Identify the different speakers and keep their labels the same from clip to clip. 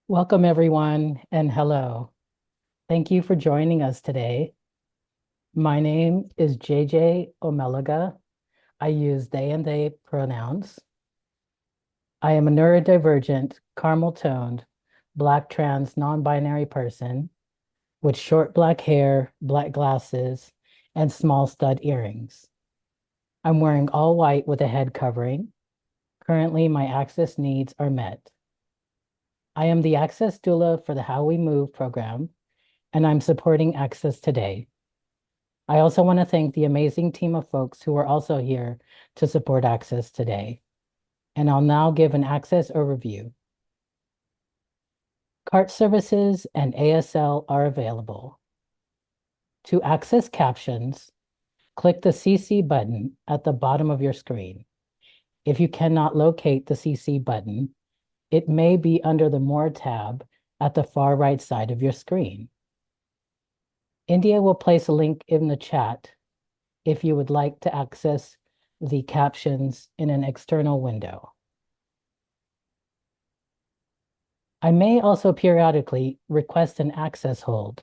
Speaker 1: Welcome, everyone, and hello. Thank you for joining us today. My name is JJ Omelaga. I use they and they pronouns. I am a neurodivergent, caramel toned, Black trans non binary person with short black hair, black glasses, and small stud earrings. I'm wearing all white with a head covering. Currently, my access needs are met. I am the access doula for the How We Move program, and I'm supporting Access today. I also want to thank the amazing team of folks who are also here to support Access today. And I'll now give an Access overview. CART services and ASL are available. To access captions, click the CC button at the bottom of your screen. If you cannot locate the CC button, it may be under the More tab at the far right side of your screen. India will place a link in the chat if you would like to access the captions in an external window. I may also periodically request an access hold,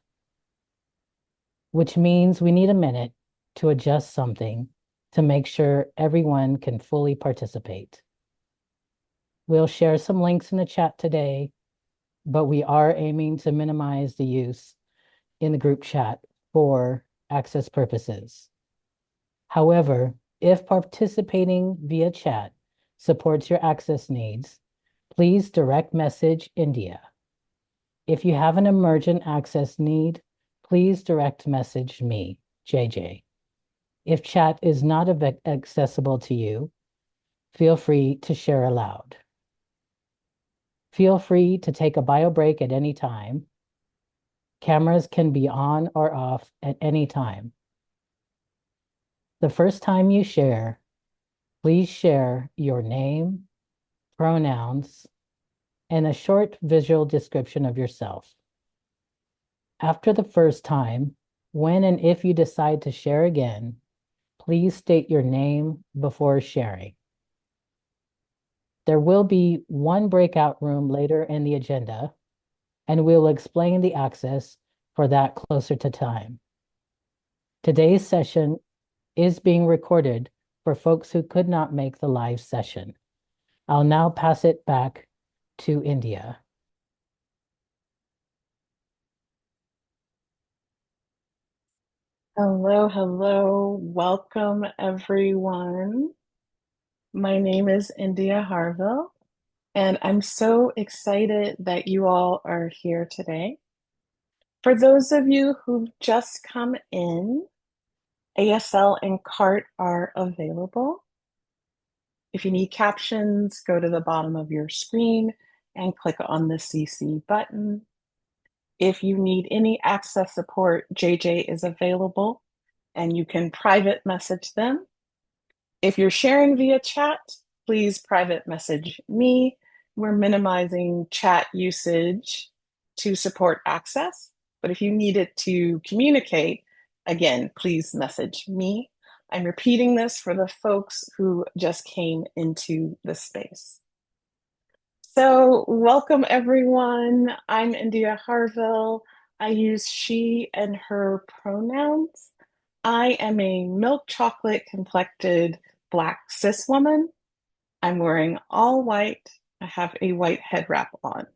Speaker 1: which means we need a minute to adjust something to make sure everyone can fully participate. We'll share some links in the chat today, but we are aiming to minimize the use in the group chat for access purposes. However, if participating via chat supports your access needs, please direct message India. If you have an emergent access need, please direct message me, JJ. If chat is not accessible to you, feel free to share aloud. Feel free to take a bio break at any time. Cameras can be on or off at any time. The first time you share, please share your name, pronouns, and a short visual description of yourself. After the first time, when and if you decide to share again, please state your name before sharing. There will be one breakout room later in the agenda, and we'll explain the access for that closer to time. Today's session is being recorded for folks who could not make the live session. I'll now pass it back to India.
Speaker 2: Hello, hello. Welcome, everyone. My name is India Harville, and I'm so excited that you all are here today. For those of you who've just come in, ASL and CART are available. If you need captions, go to the bottom of your screen and click on the CC button. If you need any access support, JJ is available and you can private message them. If you're sharing via chat, please private message me. We're minimizing chat usage to support access, but if you needed to communicate, again, please message me. I'm repeating this for the folks who just came into the space. So, welcome everyone. I'm India Harville. I use she and her pronouns. I am a milk chocolate complected Black cis woman. I'm wearing all white. I have a white head wrap on.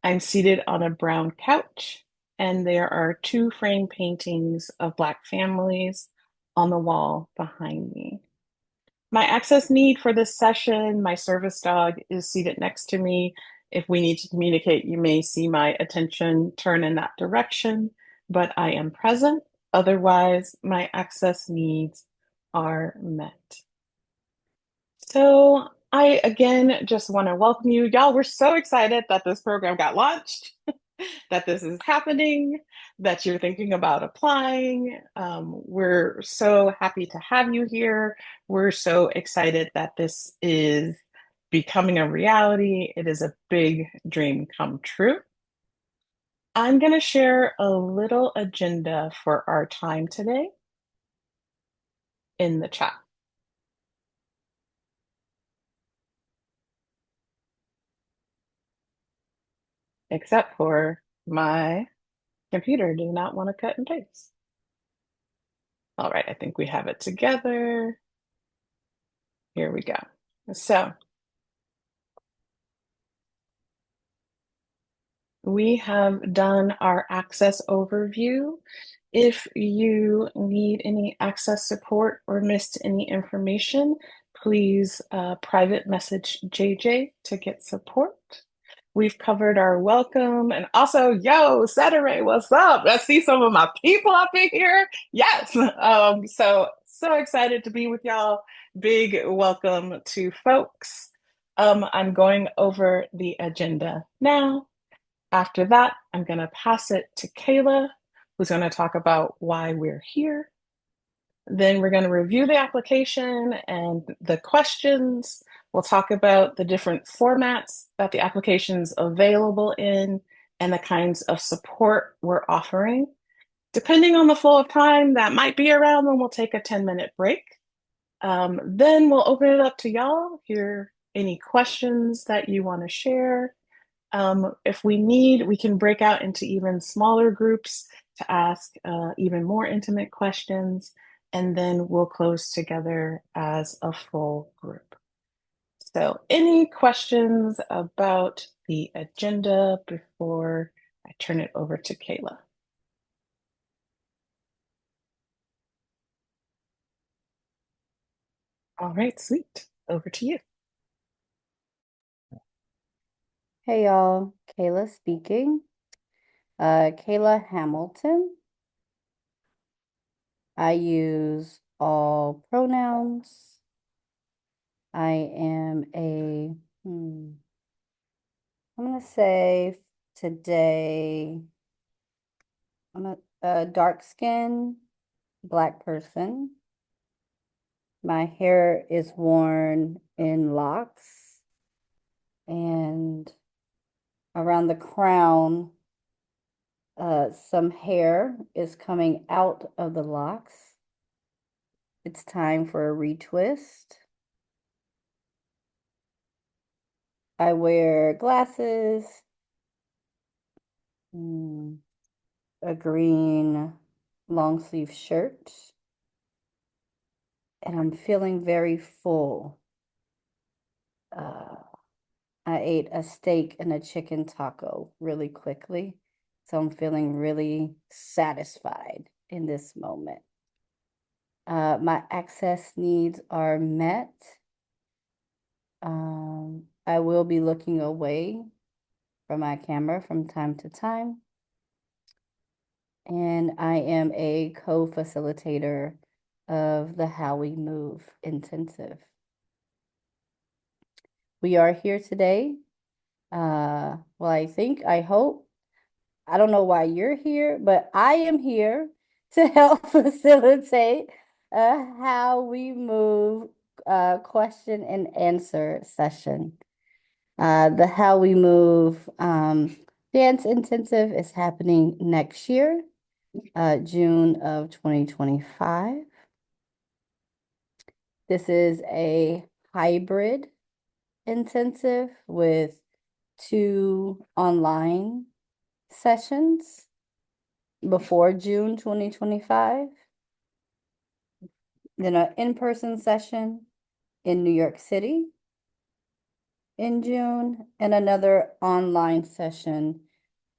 Speaker 2: I'm seated on a brown couch, and there are two frame paintings of Black families on the wall behind me. My access need for this session, my service dog is seated next to me. If we need to communicate, you may see my attention turn in that direction, but I am present. Otherwise, my access needs are met. So I again just want to welcome you. Y'all, we're so excited that this program got launched, that this is happening, that you're thinking about applying. We're so happy to have you here. We're so excited that this is becoming a reality. It is a big dream come true. I'm going to share a little agenda for our time today in the chat. except for my computer do not want to cut and paste. All right, I think we have it together. Here we go. So we have done our access overview. If you need any access support or missed any information, please private message JJ to get support. We've covered our welcome and also, yo, Saturday, what's up? I see some of my people up in here. Yes. So excited to be with y'all. Big welcome to folks. I'm going over the agenda now. After that, I'm going to pass it to Kayla, who's going to talk about why we're here. Then we're going to review the application and the questions. We'll talk about the different formats that the application's available in and the kinds of support we're offering. Depending on the flow of time, that might be around when we'll take a 10-minute break. Then we'll open it up to y'all, hear any questions that you want to share. If we need, we can break out into even smaller groups to ask even more intimate questions, and then we'll close together as a full group. So, any questions about the agenda before I turn it over to Kayla? All right, sweet. Over to you.
Speaker 3: Hey y'all, Kayla speaking. Kayla Hamilton. I use all pronouns. I am I'm gonna say today, I'm a dark skin Black person. My hair is worn in locks and around the crown, some hair is coming out of the locks. It's time for a retwist. I wear glasses, a green long sleeve shirt, and I'm feeling very full. I ate a steak and a chicken taco really quickly, so I'm feeling really satisfied in this moment. My access needs are met. I will be looking away from my camera from time to time. And I am a co-facilitator of the How We Move Intensive. We are here today. I hope, I don't know why you're here, but I am here to help facilitate a How We Move question and answer session. The How We Move Dance Intensive is happening next year, June of 2025. This is a hybrid intensive with 2 online sessions before June 2025, then an in-person session in New York City in June, and another online session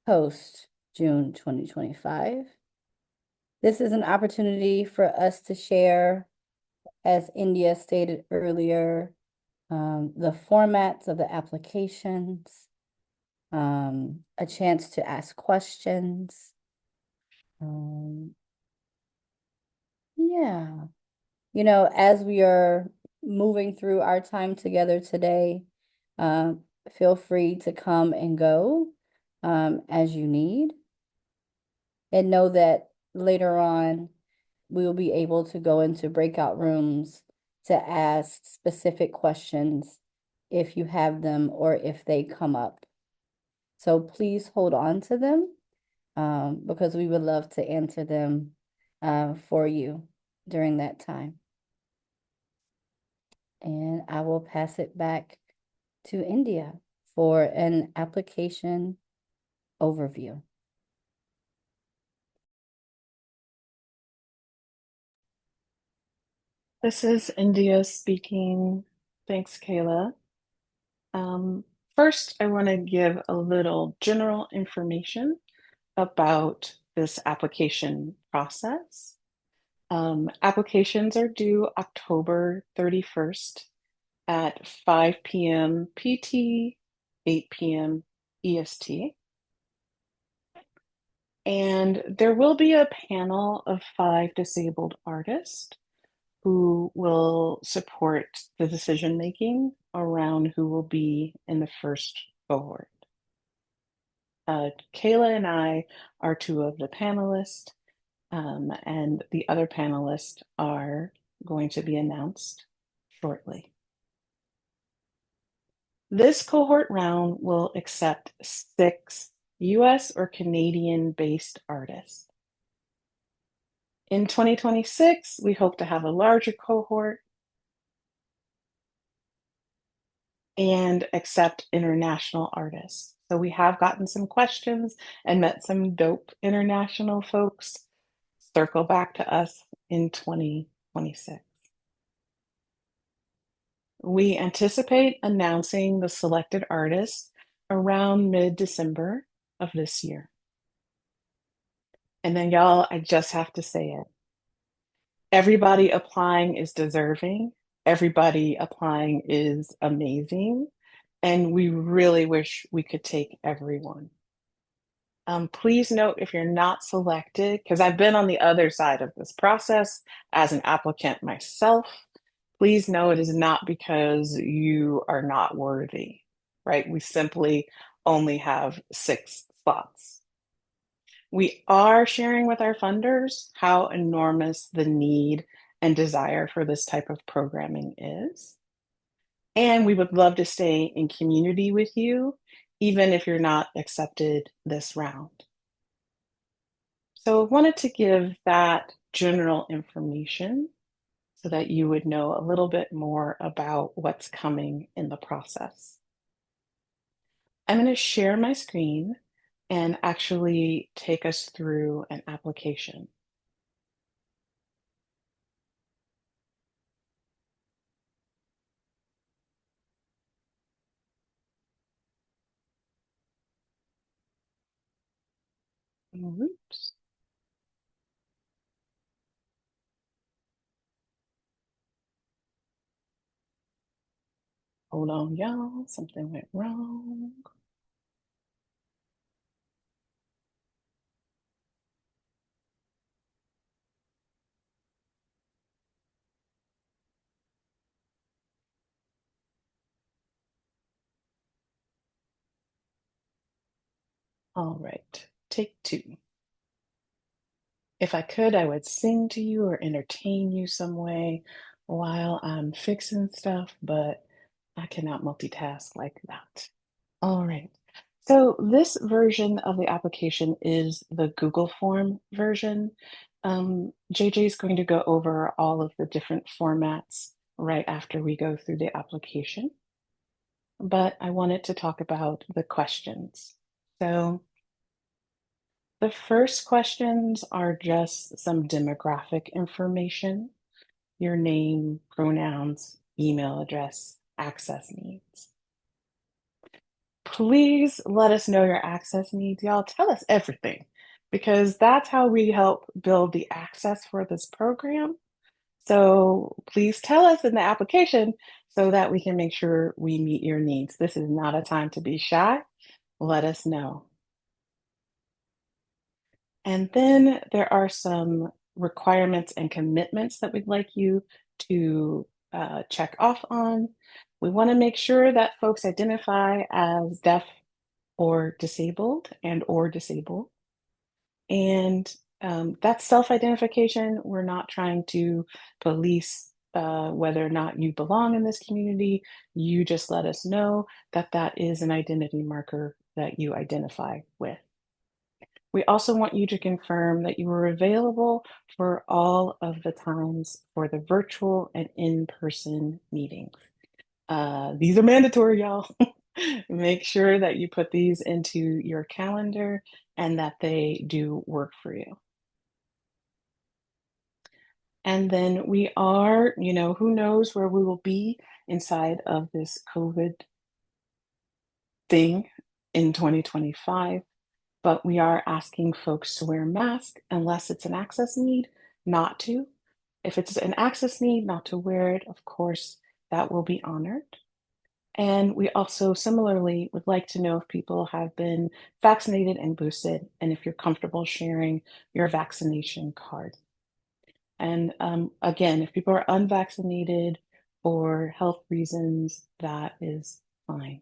Speaker 3: post June 2025. This is an opportunity for us to share, as India stated earlier, the formats of the applications, a chance to ask questions. Yeah, as we are moving through our time together today, feel free to come and go as you need. And know that later on, we will be able to go into breakout rooms to ask specific questions if you have them or if they come up. So please hold on to them because we would love to answer them for you during that time. And I will pass it back to India for an application overview.
Speaker 2: This is India speaking. Thanks, Kayla. First, I want to give a little general information about this application process. Applications are due October 31st at 5 p.m. PT, 8 p.m. EST. And there will be a panel of 5 disabled artists who will support the decision making around who will be in the first cohort. Kayla and I are 2 of the panelists, and the other panelists are going to be announced shortly. This cohort round will accept 6 US or Canadian based artists. In 2026, we hope to have a larger cohort and accept international artists. So we have gotten some questions and met some dope international folks. Circle back to us in 2026. We anticipate announcing the selected artists around mid-December of this year. And then, y'all, I just have to say it. Everybody applying is deserving. Everybody applying is amazing. And we really wish we could take everyone. Please note if you're not selected, because I've been on the other side of this process as an applicant myself. Please know it is not because you are not worthy, right? We simply only have 6 slots. We are sharing with our funders how enormous the need and desire for this type of programming is. And we would love to stay in community with you, even if you're not accepted this round. So I wanted to give that general information so that you would know a little bit more about what's coming in the process. I'm going to share my screen and actually take us through an application. Oops. Hold on, y'all. Something went wrong. All right, take 2. If I could, I would sing to you or entertain you some way while I'm fixing stuff, but I cannot multitask like that. All right. So this version of the application is the Google form version. JJ is going to go over all of the different formats right after we go through the application. But I wanted to talk about the questions. So the first questions are just some demographic information, your name, pronouns, email address, access needs. Please let us know your access needs, y'all. Tell us everything because that's how we help build the access for this program. So please tell us in the application so that we can make sure we meet your needs. This is not a time to be shy. Let us know. And then there are some requirements and commitments that we'd like you to check off on. We want to make sure that folks identify as deaf or disabled or disabled. And that's self-identification. We're not trying to police whether or not you belong in this community. You just let us know that that is an identity marker that you identify with. We also want you to confirm that you are available for all of the times for the virtual and in-person meetings. These are mandatory, y'all. Make sure that you put these into your calendar and that they do work for you. And then we are, who knows where we will be inside of this COVID thing in 2025, but we are asking folks to wear masks unless it's an access need, not to. If it's an access need, not to wear it, of course, that will be honored. And we also similarly would like to know if people have been vaccinated and boosted, and if you're comfortable sharing your vaccination card. And again, if people are unvaccinated for health reasons, that is fine.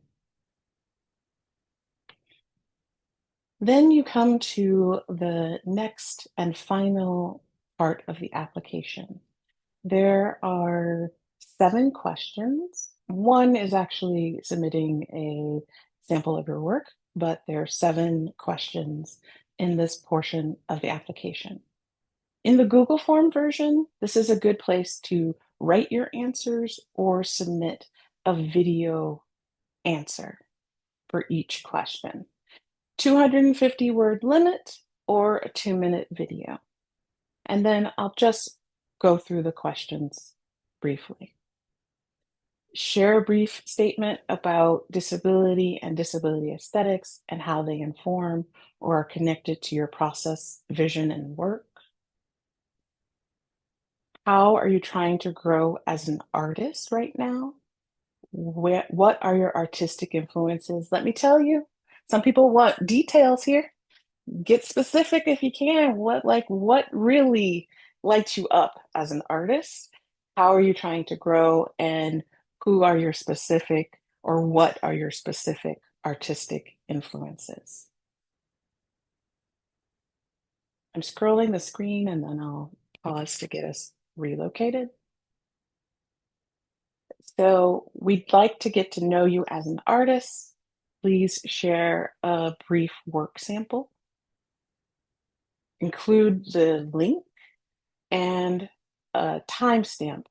Speaker 2: Then you come to the next and final part of the application. There are 7 questions. One is actually submitting a sample of your work, but there are 7 questions in this portion of the application. In the Google form version, this is a good place to write your answers or submit a video answer for each question. 250 word limit or a 2-minute video. And then I'll just go through the questions briefly. Share a brief statement about disability and disability aesthetics and how they inform or are connected to your process, vision, and work. How are you trying to grow as an artist right now? What are your artistic influences? Let me tell you, some people want details here. Get specific if you can. What really lights you up as an artist? How are you trying to grow, and who are your specific, or what are your specific artistic influences? I'm scrolling the screen and then I'll pause to get us relocated. So we'd like to get to know you as an artist. Please share a brief work sample. Include the link and a timestamp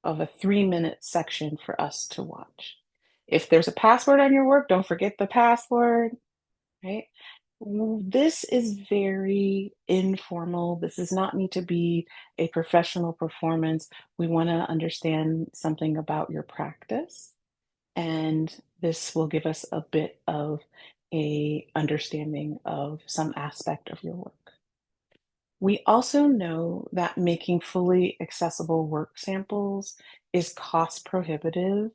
Speaker 2: of a 3-minute section for us to watch. If there's a password on your work, don't forget the password, right? This is very informal. This does not need to be a professional performance. We want to understand something about your practice, and this will give us a bit of a understanding of some aspect of your work. We also know that making fully accessible work samples is cost prohibitive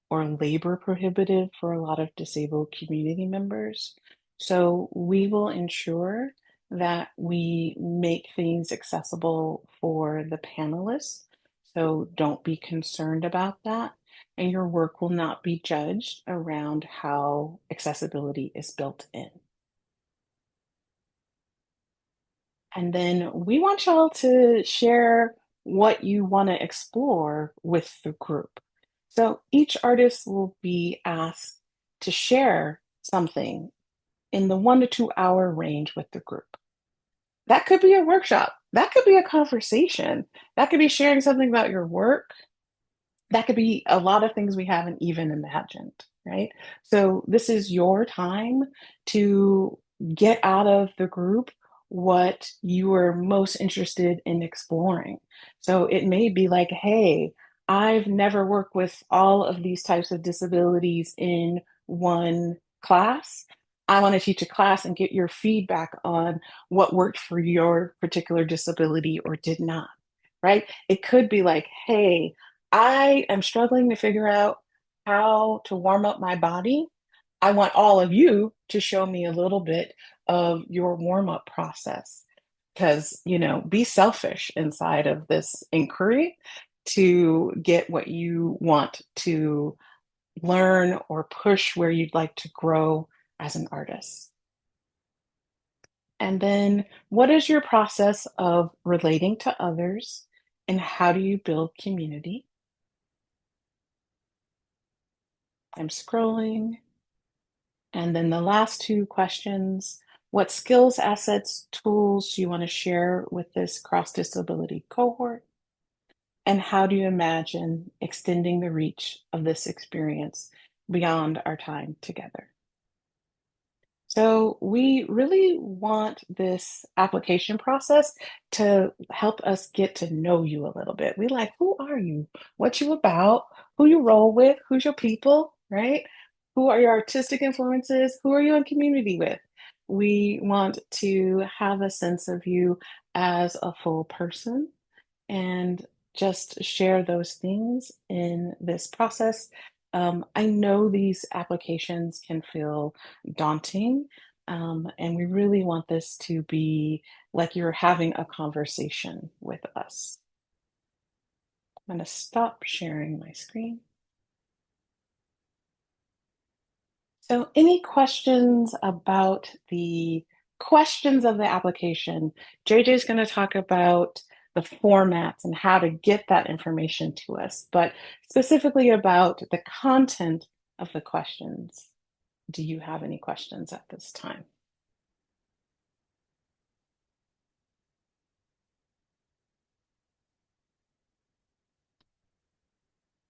Speaker 2: or labor prohibitive for a lot of disabled community members. So we will ensure that we make things accessible for the panelists. So don't be concerned about that. And your work will not be judged around how accessibility is built in. And then we want y'all to share what you want to explore with the group. So each artist will be asked to share something in the 1 to 2 hour range with the group. That could be a workshop. That could be a conversation. That could be sharing something about your work. That could be a lot of things we haven't even imagined, right? So this is your time to get out of the group what you are most interested in exploring. So it may be like, hey, I've never worked with all of these types of disabilities in one class. I want to teach a class and get your feedback on what worked for your particular disability or did not, right? It could be like, hey, I am struggling to figure out how to warm up my body. I want all of you to show me a little bit of your warm up process. Because, be selfish inside of this inquiry to get what you want to learn or push where you'd like to grow as an artist. And then, what is your process of relating to others, and how do you build community? I'm scrolling. And then the last 2 questions, what skills, assets, tools do you want to share with this cross-disability cohort? And how do you imagine extending the reach of this experience beyond our time together. So we really want this application process to help us get to know you a little bit. We like, who are you? What you about? Who you roll with? Who's your people, right? Who are your artistic influences? Who are you in community with? We want to have a sense of you as a full person and just share those things in this process. I know these applications can feel daunting, and we really want this to be like you're having a conversation with us. I'm going to stop sharing my screen. So, any questions about the questions of the application? JJ is going to talk about the formats and how to get that information to us, but specifically about the content of the questions. Do you have any questions at this time?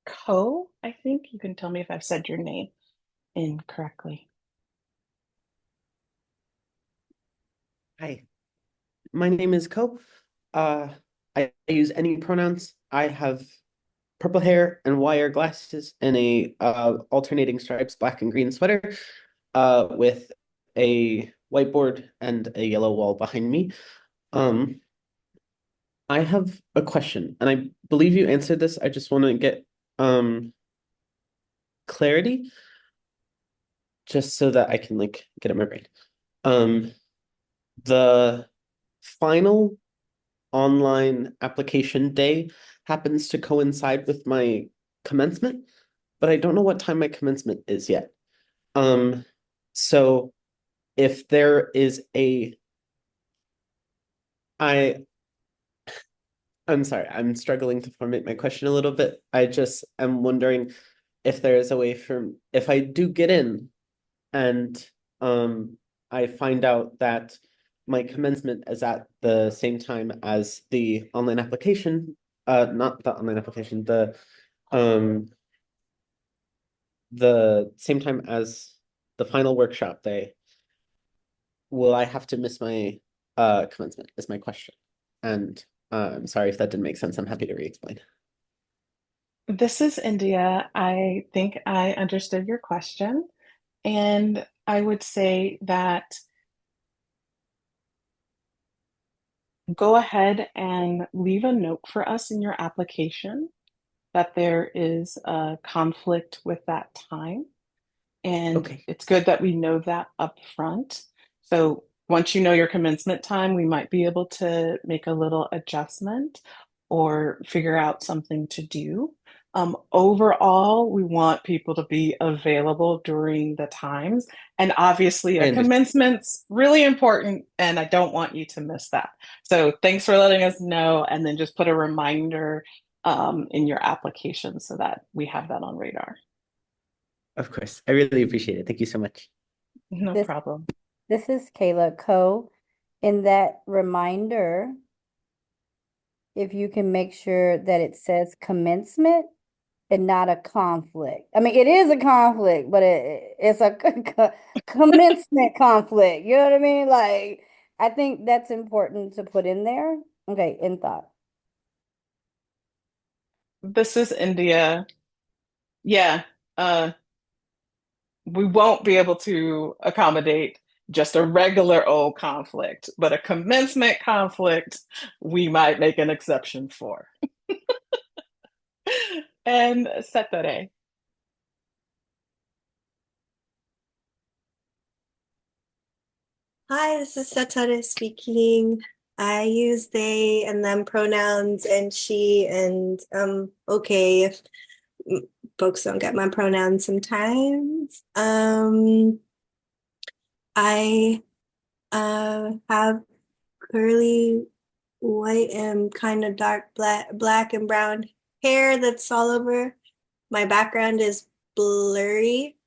Speaker 2: Ko, I think you can tell me if I've said your name incorrectly.
Speaker 4: Hi, my name is Ko. I use any pronouns. I have purple hair and wire glasses and a alternating stripes black and green sweater with a whiteboard and a yellow wall behind me. I have a question, and I believe you answered this. I just want to get clarity just so that I can like get it in my brain. The final online application day happens to coincide with my commencement, but I don't know what time my commencement is yet. So if there is I I'm sorry, I'm struggling to formulate my question a little bit. I just am wondering if there is a way if I do get in and I find out that my commencement is at the same time as the online application, not the online application, the same time as the final workshop day, will I have to miss my commencement is my question. And I'm sorry if that didn't make sense. I'm happy to re-explain.
Speaker 2: This is India. I think I understood your question. And I would say that go ahead and leave a note for us in your application that there is a conflict with that time. And
Speaker 4: Okay.
Speaker 2: it's good that we know that up front. So once you know your commencement time, we might be able to make a little adjustment or figure out something to do. Overall, we want people to be available during the times. And obviously,
Speaker 4: I
Speaker 2: a
Speaker 4: understand.
Speaker 2: commencement's really important, and I don't want you to miss that. So thanks for letting us know, and then just put a reminder in your application so that we have that on radar.
Speaker 4: Of course. I really appreciate it. Thank you so much.
Speaker 2: No
Speaker 3: This
Speaker 2: problem.
Speaker 3: this is Kayla Ko. In that reminder, if you can make sure that it says commencement and not a conflict. I mean, it is a conflict, but it's a commencement conflict. You know what I mean? Like, I think that's important to put in there. Okay, in thought.
Speaker 2: This is India. Yeah, we won't be able to accommodate just a regular old conflict, but a commencement conflict, we might make an exception for. And Setere.
Speaker 5: Hi, this is Satara speaking. I use they and them pronouns and she and okay if folks don't get my pronouns sometimes. I have curly white and kind of dark black and brown hair that's all over. My background is blurry.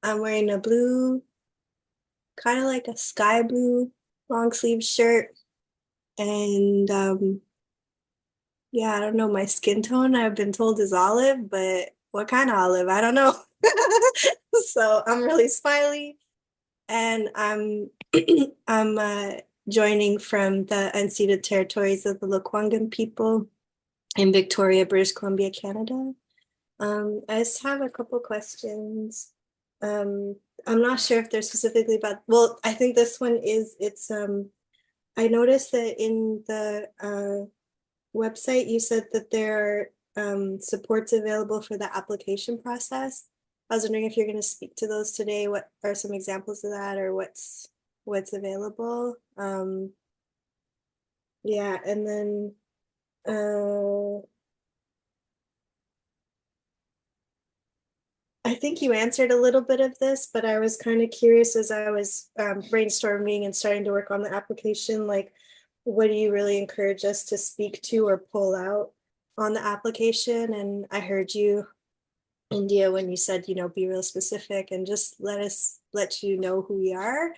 Speaker 5: I'm wearing a blue, kind of like a sky blue long sleeve shirt. And yeah, I don't know, my skin tone I've been told is olive, but what kind of olive? I don't know. So I'm really smiley, and I'm I'm joining from the unceded territories of the Lekwungen people in Victoria, British Columbia, Canada. I just have a couple questions. I'm not sure if they're specifically about, well, I think this one is, I noticed that in the website, you said that there are supports available for the application process. I was wondering if you're going to speak to those today. What are some examples of that, or what's available? Yeah, and then I think you answered a little bit of this, but I was kind of curious as I was brainstorming and starting to work on the application, like, what do you really encourage us to speak to or pull out on the application? And I heard you, India, when you said, be real specific and just let you know who we are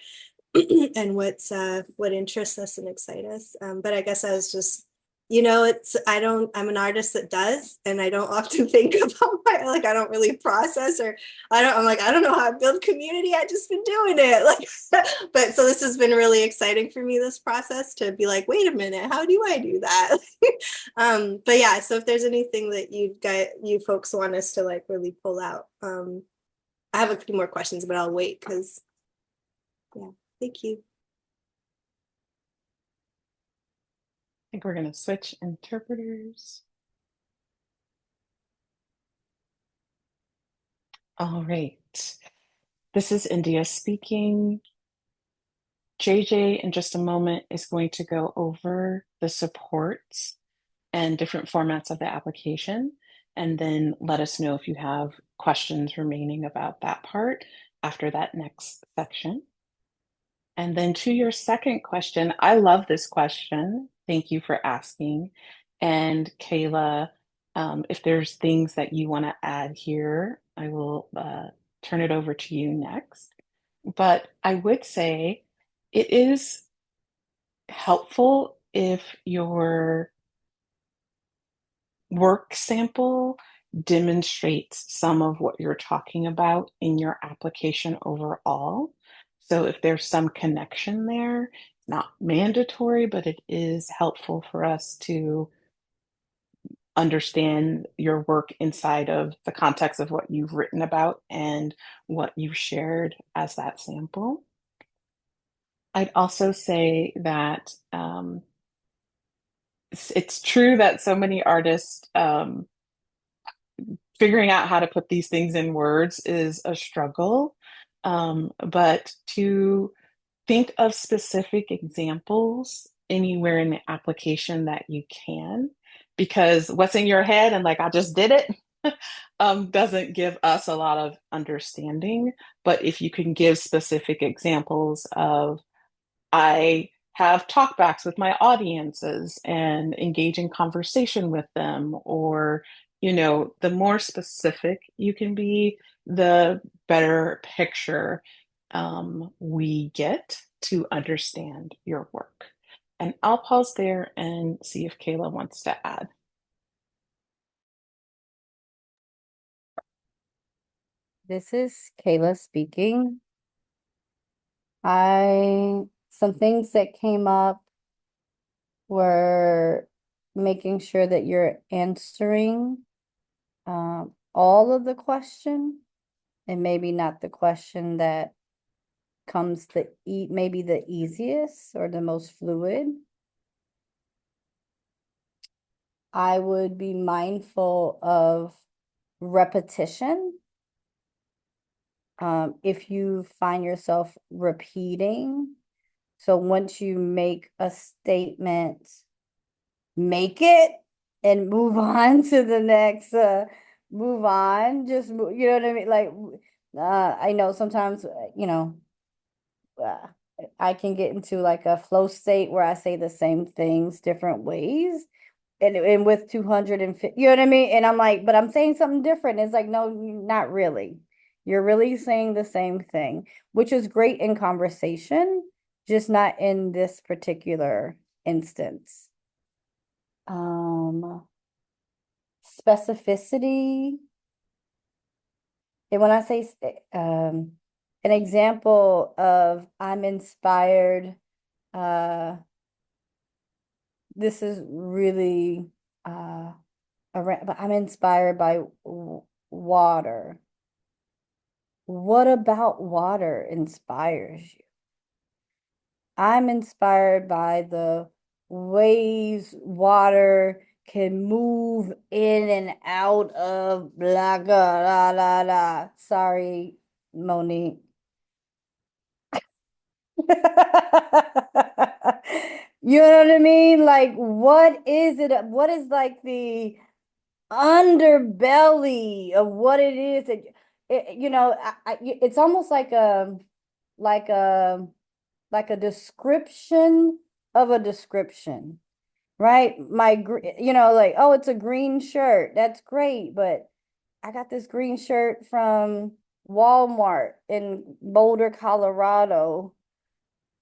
Speaker 5: and what interests us and excite us. But I guess I was just, I'm an artist that does, and I don't often think about I don't really process, or I don't know how to build community. I just been doing it. But so this has been really exciting for me, this process, to be like, wait a minute, how do I do that? But yeah, so if there's anything that you folks want us to really pull out, I have a few more questions, but I'll wait because, yeah, thank you.
Speaker 2: I think we're going to switch interpreters. All right. This is India speaking. JJ in just a moment is going to go over the supports and different formats of the application, and then let us know if you have questions remaining about that part after that next section. And then to your second question, I love this question. Thank you for asking. And Kayla, if there's things that you want to add here, I will turn it over to you next. But I would say it is helpful if your work sample demonstrates some of what you're talking about in your application overall. So if there's some connection there, it's not mandatory, but it is helpful for us to understand your work inside of the context of what you've written about and what you've shared as that sample. I'd also say that it's true that so many artists figuring out how to put these things in words is a struggle. But to think of specific examples anywhere in the application that you can, because what's in your head and I just did it doesn't give us a lot of understanding. But if you can give specific examples of, I have talkbacks with my audiences and engage in conversation with them, or, the more specific you can be, the better picture we get to understand your work. And I'll pause there and see if Kayla wants to add.
Speaker 3: This is Kayla speaking. Some things that came up were making sure that you're answering all of the question, and maybe not the question that comes maybe the easiest or the most fluid. I would be mindful of repetition. If you find yourself repeating, so once you make a statement, make it and move on to the next, move on, just, you know what I mean? I know sometimes, I can get into a flow state where I say the same things different ways. And with 250, you know what I mean? And I'm like, but I'm saying something different. It's like, no, not really. You're really saying the same thing, which is great in conversation, just not in this particular instance. Specificity. And when I say an example of I'm inspired, this is really but I'm inspired by water. What about water inspires you? I'm inspired by the ways water can move in and out of blah blah blah blah. Blah. Sorry, Monique. You know what I mean? Like, what is it? What is like the underbelly of what it is that it's almost like a like a description of a description, right? Like, oh, it's a green shirt. That's great, but I got this green shirt from Walmart in Boulder, Colorado,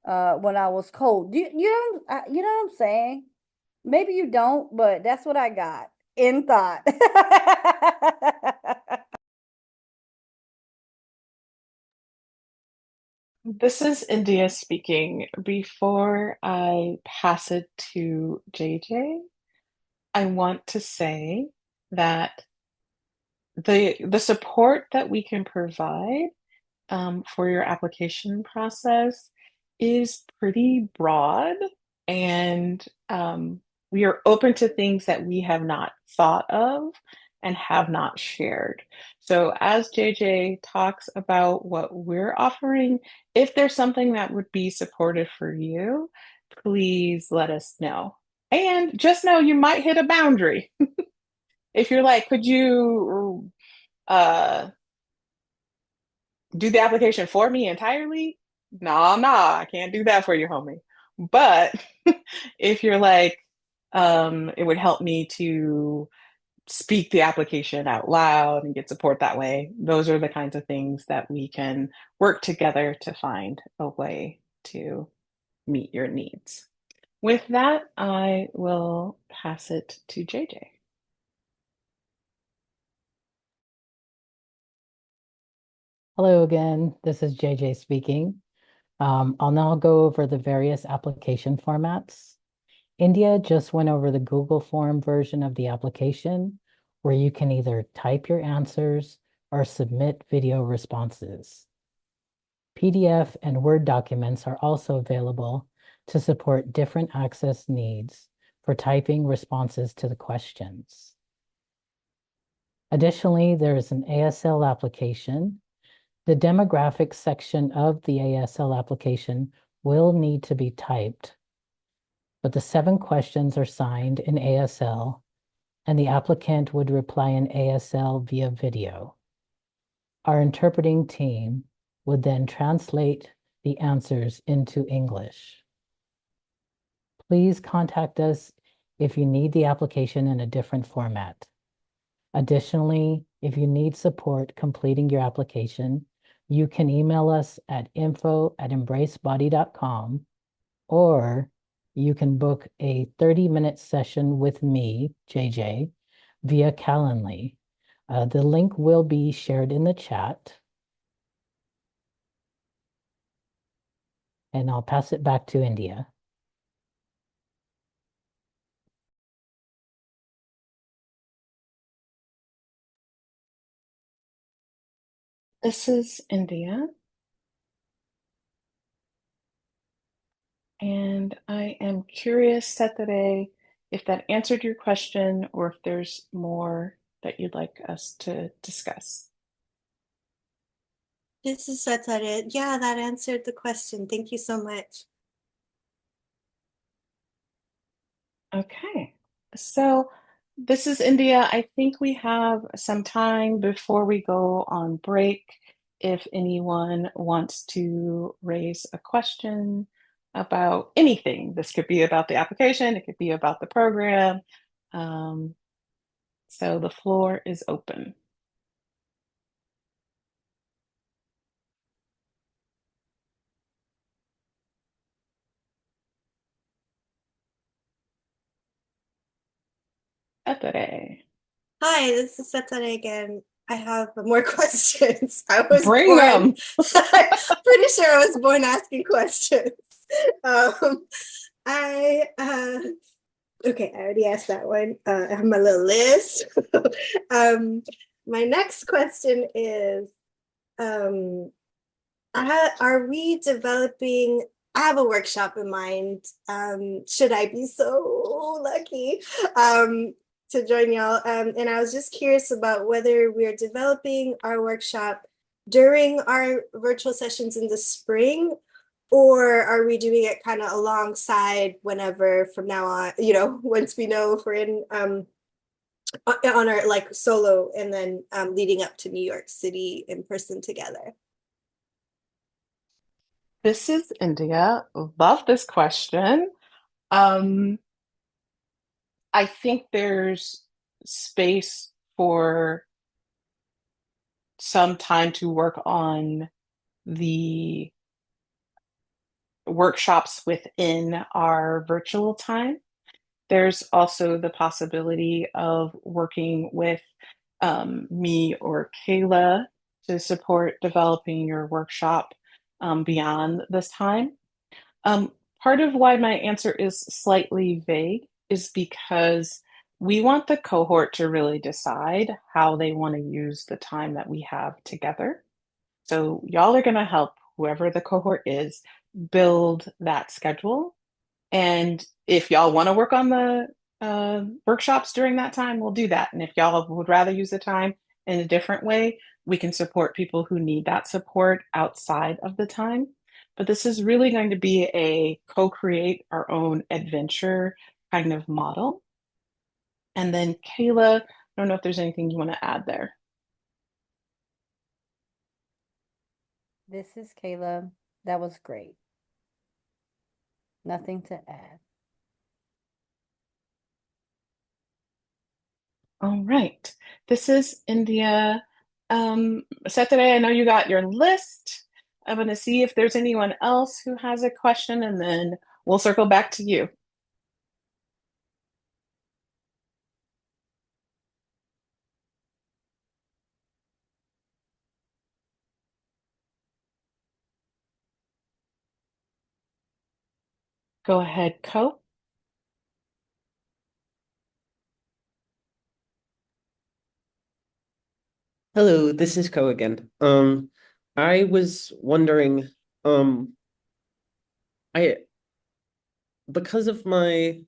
Speaker 3: when I was cold. You know what I'm saying? Maybe you don't, but that's what I got in thought.
Speaker 2: This is India speaking. Before I pass it to JJ, I want to say that the support that we can provide for your application process is pretty broad, and we are open to things that we have not thought of and have not shared. So, as JJ talks about what we're offering, if there's something that would be supportive for you, please let us know. And just know you might hit a boundary. If you're like, could you do the application for me entirely? Nah, I can't do that for you, homie. But if you're like, it would help me to speak the application out loud and get support that way, those are the kinds of things that we can work together to find a way to meet your needs. With that, I will pass it to JJ.
Speaker 1: Hello again, this is JJ speaking. I'll now go over the various application formats. India just went over the Google form version of the application, where you can either type your answers or submit video responses. PDF and Word documents are also available to support different access needs for typing responses to the questions. Additionally, there is an ASL application. The demographics section of the ASL application will need to be typed, but the 7 questions are signed in ASL, and the applicant would reply in ASL via video. Our interpreting team would then translate the answers into English. Please contact us if you need the application in a different format. Additionally, if you need support completing your application, you can email us at info@embracebody.com, or you can book a 30-minute session with me, JJ, via Calendly. The link will be shared in the chat. And I'll pass it back to India.
Speaker 2: This is India, and I am curious, Saturday, if that answered your question or if there's more that you'd like us to discuss.
Speaker 5: This is Satare. Yeah, that answered the question. Thank you so much.
Speaker 2: Okay, so this is India. I think we have some time before we go on break. If anyone wants to raise a question about anything, this could be about the application, it could be about the program. So the floor is open. Saturday.
Speaker 5: Hi, this is Satare again. I have more questions. I was
Speaker 2: Bring
Speaker 5: born.
Speaker 2: them.
Speaker 5: I'm pretty sure I was born asking questions. Um, I okay, I already asked that one. I have my little list. My next question is, are we developing? I have a workshop in mind. Should I be so lucky to join y'all? And I was just curious about whether we're developing our workshop during our virtual sessions in the spring, or are we doing it kind of alongside whenever from now on, once we know if we're in on our like solo and then leading up to New York City in person together?
Speaker 2: This is India. Love this question. Um, I think there's space for some time to work on the workshops within our virtual time. There's also the possibility of working with me or Kayla to support developing your workshop beyond this time. Um, Part of why my answer is slightly vague is because we want the cohort to really decide how they want to use the time that we have together. So, y'all are going to help whoever the cohort is build that schedule. And if y'all want to work on the workshops during that time, we'll do that. And if y'all would rather use the time in a different way, we can support people who need that support outside of the time. But this is really going to be a co-create our own adventure kind of model. And then Kayla, I don't know if there's anything you want to add there.
Speaker 3: This is Kayla. That was great. Nothing to add.
Speaker 2: All right. This is India. Saturday, I know you got your list. I'm going to see if there's anyone else who has a question, and then we'll circle back to you. Go ahead, Co.
Speaker 4: Hello, this is Ko again. I was wondering, I because of my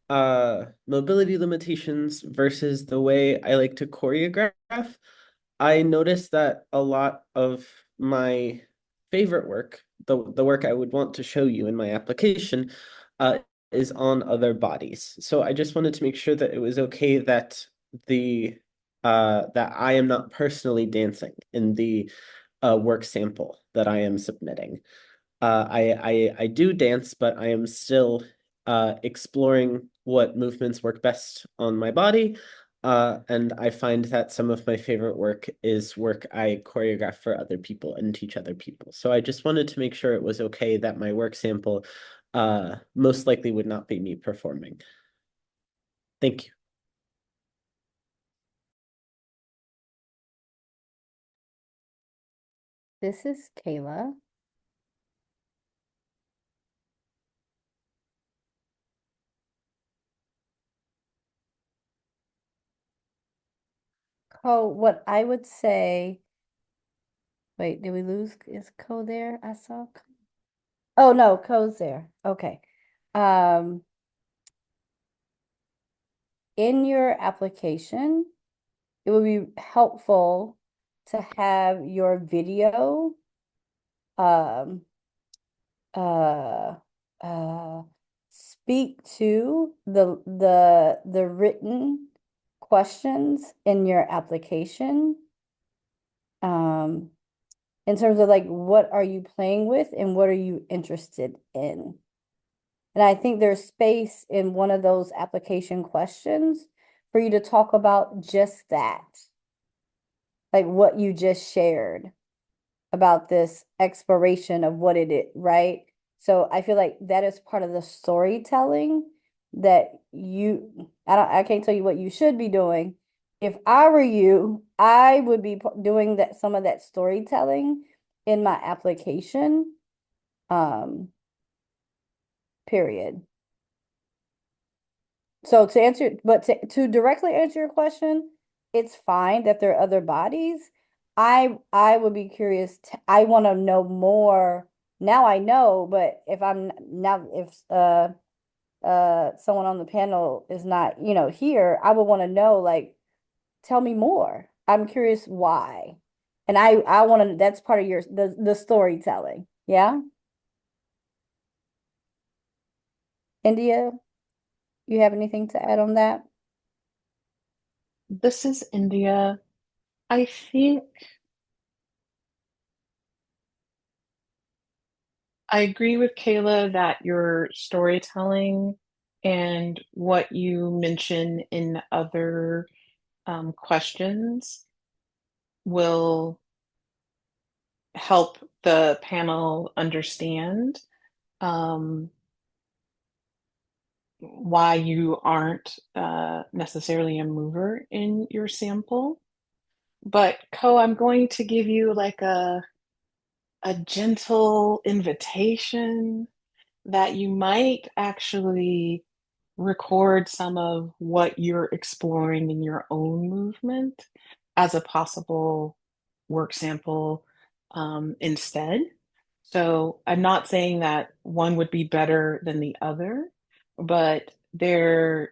Speaker 4: mobility limitations versus the way I like to choreograph, I noticed that a lot of my favorite work, the work I would want to show you in my application, uh, is on other bodies. So I just wanted to make sure that it was okay that the that I am not personally dancing in the work sample that I am submitting. I do dance, but I am still exploring what movements work best on my body. And I find that some of my favorite work is work I choreograph for other people and teach other people. So I just wanted to make sure it was okay that my work sample most likely would not be me performing. Thank you.
Speaker 3: This is Kayla. What I would say, wait, did we lose? Is Co there? I saw. Oh no, Co's there. Okay. In your application, it would be helpful to have your video um uh speak to the written questions in your application, in terms of like what are you playing with and what are you interested in. And I think there's space in one of those application questions for you to talk about just that, like what you just shared about this exploration of what it is, right? So I feel like that is part of the storytelling that I can't tell you what you should be doing if I were you, I would be doing that some of that storytelling in my application. Period. So to answer, but to directly answer your question, it's fine that there are other bodies. I would be curious. I want to know more. Now I know, but if I'm now if someone on the panel is not, here, I would want to know, like, tell me more. I'm curious why. And I want to, that's part of the storytelling. Yeah. India, you have anything to add on that?
Speaker 2: This is India. I think I agree with Kayla that your storytelling and what you mention in other questions will help the panel understand um, why you aren't necessarily a mover in your sample. But Ko, I'm going to give you like a gentle invitation that you might actually record some of what you're exploring in your own movement as a possible work sample instead. So I'm not saying that one would be better than the other, but I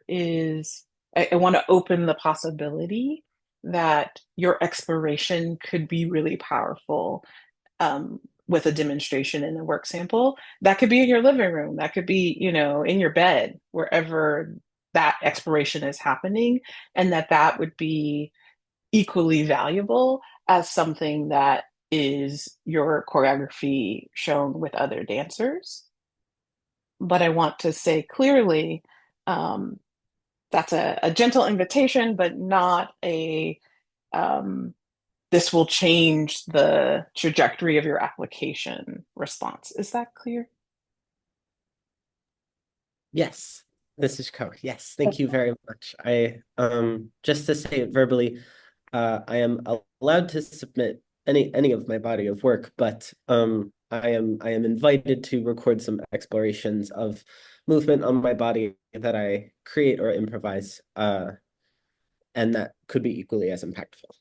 Speaker 2: want to open the possibility that your exploration could be really powerful with a demonstration in a work sample. That could be in your living room, that could be, in your bed, wherever that exploration is happening, and that would be equally valuable as something that is your choreography shown with other dancers. But I want to say clearly, that's a gentle invitation, but not um, this will change the trajectory of your application response. Is that clear?
Speaker 4: Yes, this is Ko. Yes, thank you very much. I just to say it verbally, I am allowed to submit any of my body of work, but I am invited to record some explorations of movement on my body that I create or improvise, and that could be equally as impactful.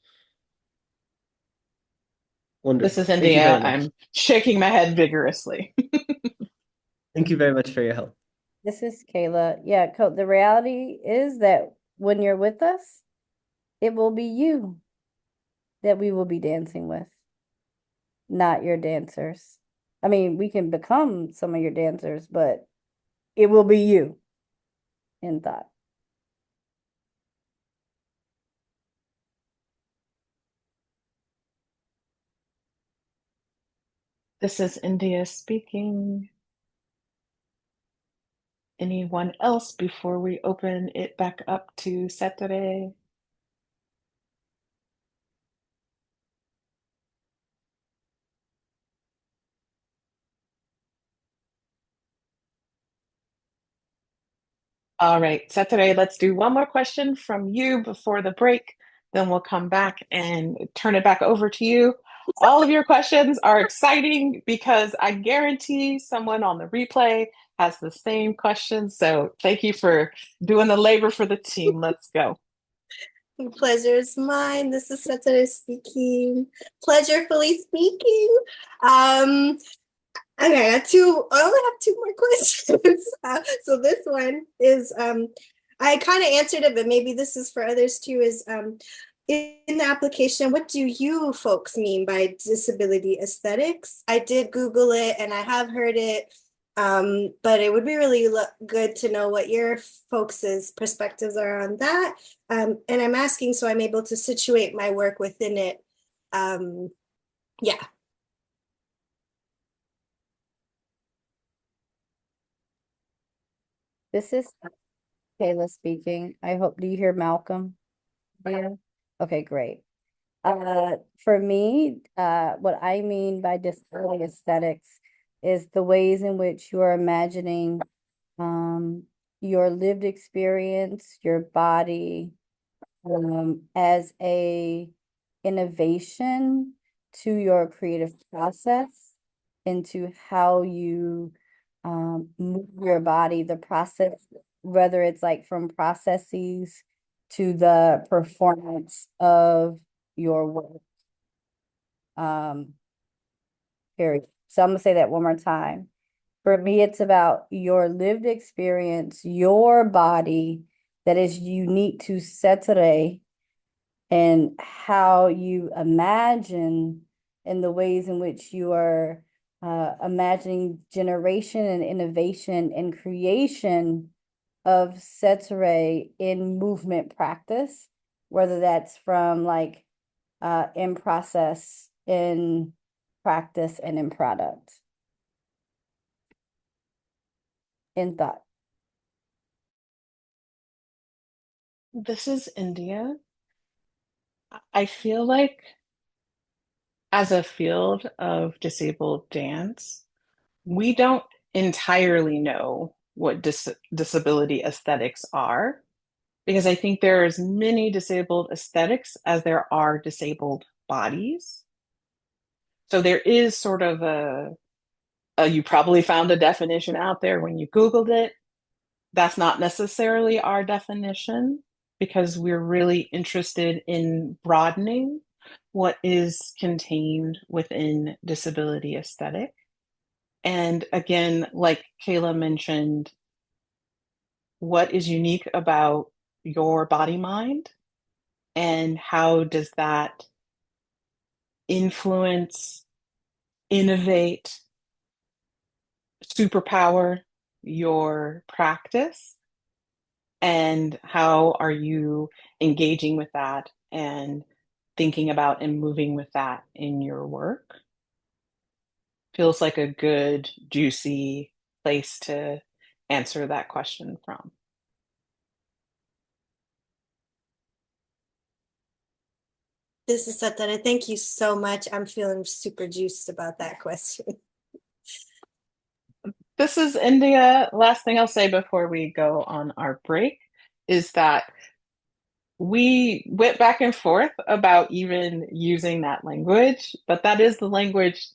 Speaker 2: This
Speaker 4: Wonderful.
Speaker 2: is
Speaker 4: Thank you
Speaker 2: India.
Speaker 4: very much.
Speaker 2: I'm shaking my head vigorously.
Speaker 4: Thank you very much for your help.
Speaker 3: This is Kayla. Yeah, the reality is that when you're with us, it will be you that we will be dancing with, not your dancers. I mean, we can become some of your dancers, but it will be you in thought.
Speaker 2: This is India speaking. Anyone else before we open it back up to Saturday? All right, Saturday, let's do one more question from you before the break. Then we'll come back and turn it back over to you. All of your questions are exciting because I guarantee someone on the replay has the same questions. So thank you for doing the labor for the team. Let's go.
Speaker 5: The pleasure is mine. This is Saturday speaking. Pleasurefully speaking. Okay, I only have two more questions. So this one is, I kind of answered it, but maybe this is for others too, is in the application, what do you folks mean by disability aesthetics? I did Google it and I have heard it, but it would be really good to know what your folks' perspectives are on that. And I'm asking so I'm able to situate my work within it. Yeah.
Speaker 3: This is Kayla speaking. I hope, do you hear Malcolm? Yeah. Okay, great. For me, what I mean by disability aesthetics is the ways in which you are imagining your lived experience, your body, as a innovation to your creative process, into how you move your body, the process, whether it's like from processes to the performance of your work. Period. So I'm gonna say that one more time. For me, it's about your lived experience, your body that is unique to Setere, and how you imagine, in the ways in which you are imagining generation and innovation and creation of Setere in movement practice, whether that's from like in process, in practice, and in product, in thought.
Speaker 2: This is India. I feel like as a field of disabled dance, we don't entirely know what disability aesthetics are, because I think there are as many disabled aesthetics as there are disabled bodies. So there is sort of you probably found a definition out there when you Googled it. That's not necessarily our definition, because we're really interested in broadening what is contained within disability aesthetic. And again, like Kayla mentioned, what is unique about your body mind, and how does that influence, innovate, superpower your practice? And how are you engaging with that and thinking about and moving with that in your work? Feels like a good, juicy place to answer that question from.
Speaker 5: This is Satana. Thank you so much. I'm feeling super juiced about that question.
Speaker 2: This is India. Last thing I'll say before we go on our break is that we went back and forth about even using that language, but that is the language,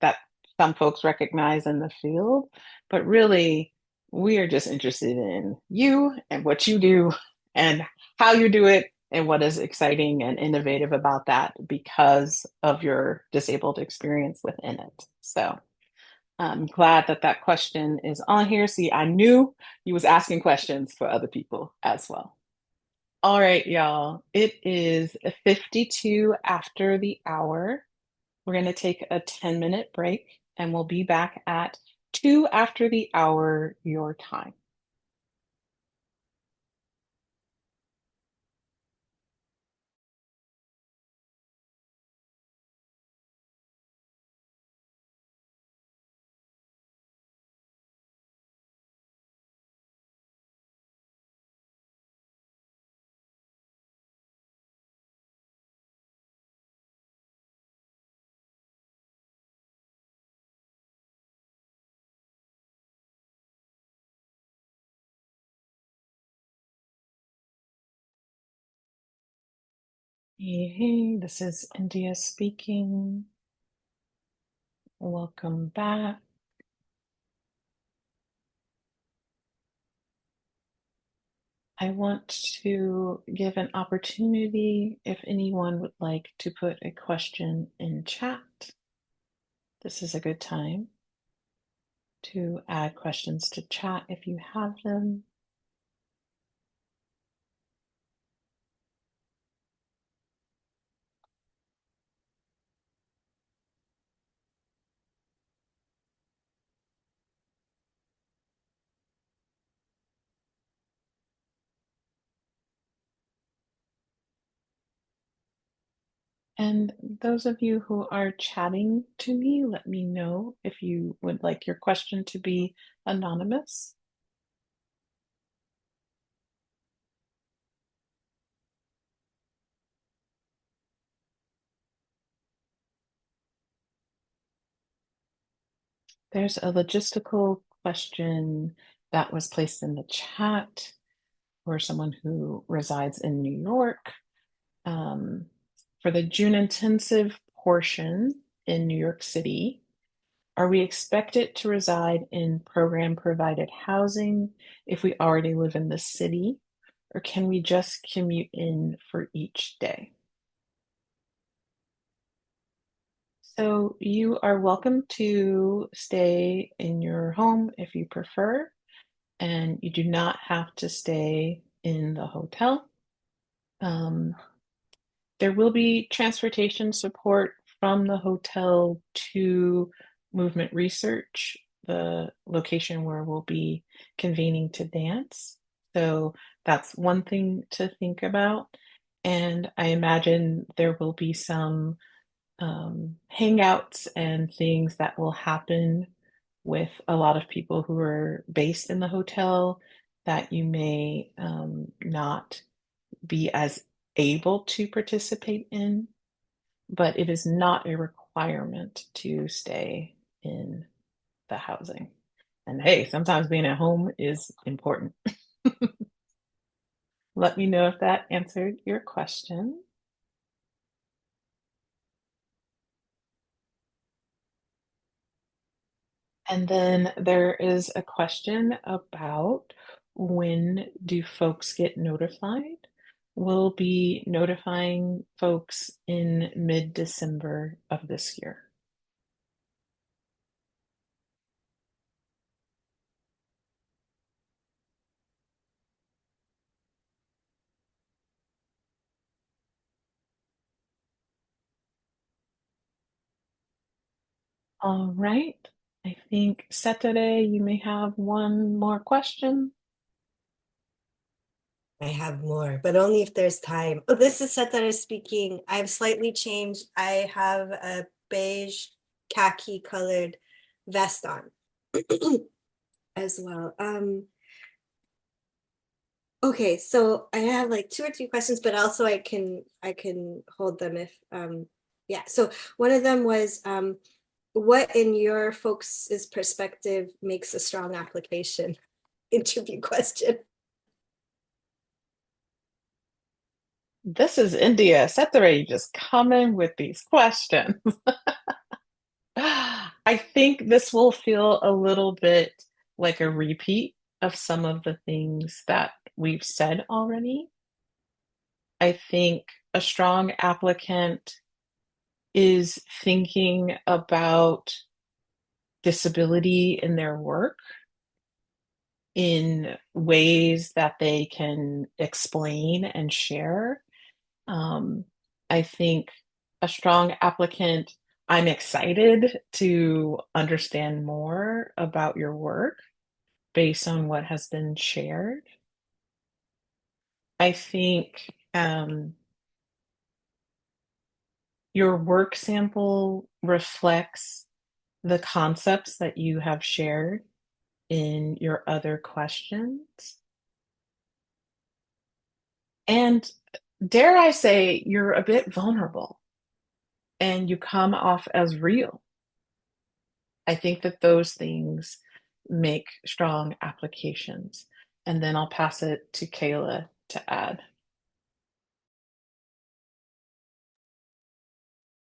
Speaker 2: that some folks recognize in the field. But really, we are just interested in you and what you do and how you do it and what is exciting and innovative about that because of your disabled experience within it. So I'm glad that that question is on here. See, I knew you was asking questions for other people as well. All right, y'all. It is 52 after the hour. We're going to take a 10-minute break, and we'll be back at 2 after the hour your time. Hey, this is India speaking. Welcome back. I want to give an opportunity if anyone would like to put a question in chat. This is a good time to add questions to chat if you have them. And those of you who are chatting to me, let me know if you would like your question to be anonymous. There's a logistical question that was placed in the chat. or someone who resides in New York. For the June intensive portion in New York City, are we expected to reside in program provided housing if we already live in the city, or can we just commute in for each day? So you are welcome to stay in your home if you prefer, and you do not have to stay in the hotel. There will be transportation support from the hotel to Movement Research, the location where we'll be convening to dance. So that's one thing to think about. And I imagine there will be some hangouts and things that will happen with a lot of people who are based in the hotel that you may not be as able to participate in, but it is not a requirement to stay in the housing. And hey, sometimes being at home is important. Let me know if that answered your question. And then there is a question about when do folks get notified? We'll be notifying folks in mid-December of this year. All right. I think Saturday, you may have one more question.
Speaker 5: I have more, but only if there's time. Oh, this is Setara speaking. I've slightly changed. I have a beige khaki colored vest on as well. Okay, so I have like 2 or 3 questions, but also I can hold them if yeah. So one of them was what in your folks' perspective makes a strong application? Interview question.
Speaker 2: This is India. Saturday, you just come in with these questions. I think this will feel a little bit like a repeat of some of the things that we've said already. I think a strong applicant is thinking about disability in their work in ways that they can explain and share. I think a strong applicant, I'm excited to understand more about your work based on what has been shared. I think your work sample reflects the concepts that you have shared in your other questions. And dare I say, you're a bit vulnerable and you come off as real. I think that those things make strong applications. And then I'll pass it to Kayla to add.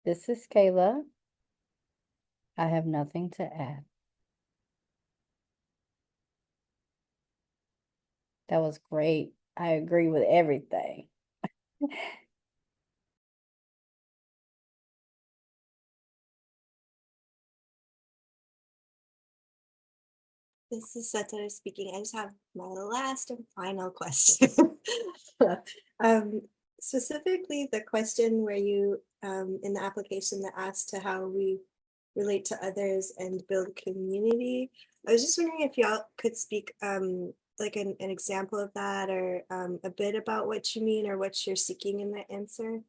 Speaker 3: This is Kayla. I have nothing to add. That was great. I agree with everything.
Speaker 5: This is Setara speaking. I just have my last and final question. Specifically, the question where you, in the application that asked to how we relate to others and build community. I was just wondering if y'all could speak like an example of that or a bit about what you mean or what you're seeking in that answer.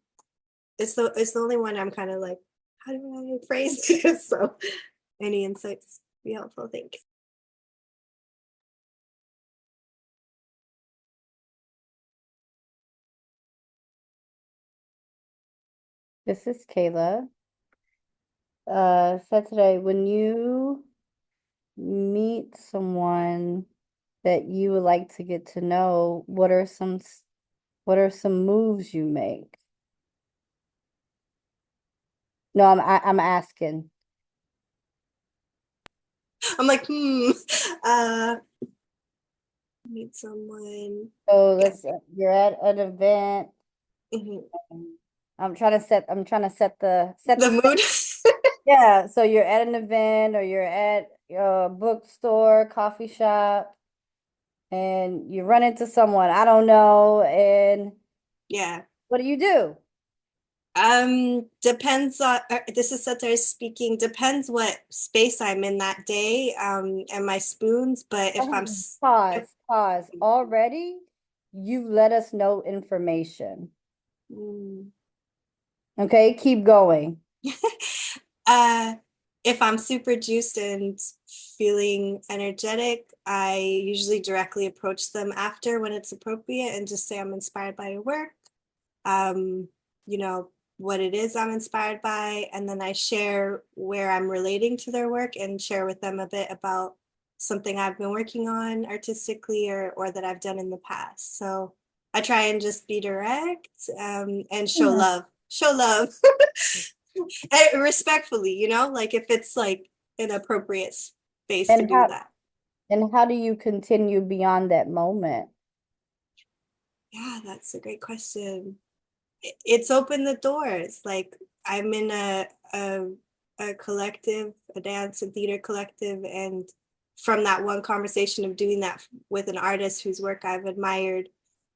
Speaker 5: It's the only one I'm kind of like, how do I phrase this? So any insights be helpful. Thanks.
Speaker 3: This is Kayla. Saturday, when you meet someone that you would like to get to know? What are some moves you make? No, I'm asking.
Speaker 5: I'm like, meet someone.
Speaker 3: So
Speaker 5: Yeah.
Speaker 3: you're at an event.
Speaker 5: Mhm.
Speaker 3: I'm trying to set the
Speaker 5: The mood.
Speaker 3: yeah, so you're at an event or you're at a bookstore, coffee shop, and you run into someone, I don't know, and
Speaker 5: Yeah.
Speaker 3: what do you do?
Speaker 5: Depends on, this is Satara speaking, depends what space I'm in that day, and my spoons, but if I'm, if,
Speaker 3: Pause. Already, you've let us know information.
Speaker 5: mm,
Speaker 3: Okay, keep going.
Speaker 5: uh, if I'm super juiced and feeling energetic, I usually directly approach them after when it's appropriate and just say I'm inspired by your work. Um, you know, what it is I'm inspired by, and then I share where I'm relating to their work and share with them a bit about something I've been working on artistically or that I've done in the past. So I try and just be direct, and show
Speaker 3: Yeah.
Speaker 5: love. Show love. Respectfully, like if it's like an appropriate space to
Speaker 3: And
Speaker 5: do
Speaker 3: how
Speaker 5: that.
Speaker 3: and how do you continue beyond that moment?
Speaker 5: Yeah, that's a great question. It's opened the doors. Like I'm in a collective, a dance and theater collective, and from that one conversation of doing that with an artist whose work I've admired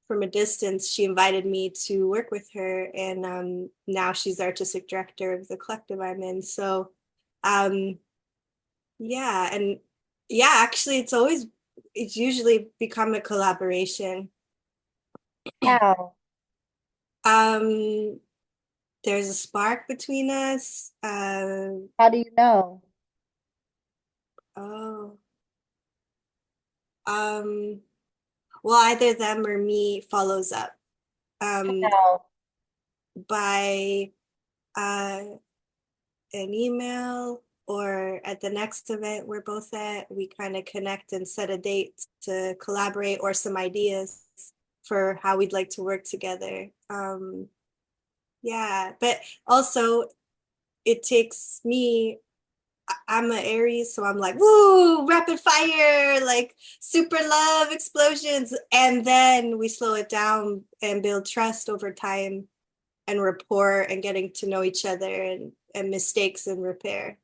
Speaker 5: from a distance, she invited me to work with her, and now she's the artistic director of the collective I'm in. So, um, yeah, and yeah, actually, it's usually become a collaboration.
Speaker 3: How?
Speaker 5: Um, there's a spark between us.
Speaker 3: How do you know?
Speaker 5: Oh, um, well, either them or me follows up, um,
Speaker 3: How?
Speaker 5: by uh, an email, or at the next event we're both at, we kind of connect and set a date to collaborate or some ideas for how we'd like to work together. Yeah, but also it takes me, I'm an Aries, so I'm like, woo, rapid fire, like super love explosions. And then we slow it down and build trust over time and rapport and getting to know each other and mistakes and repair.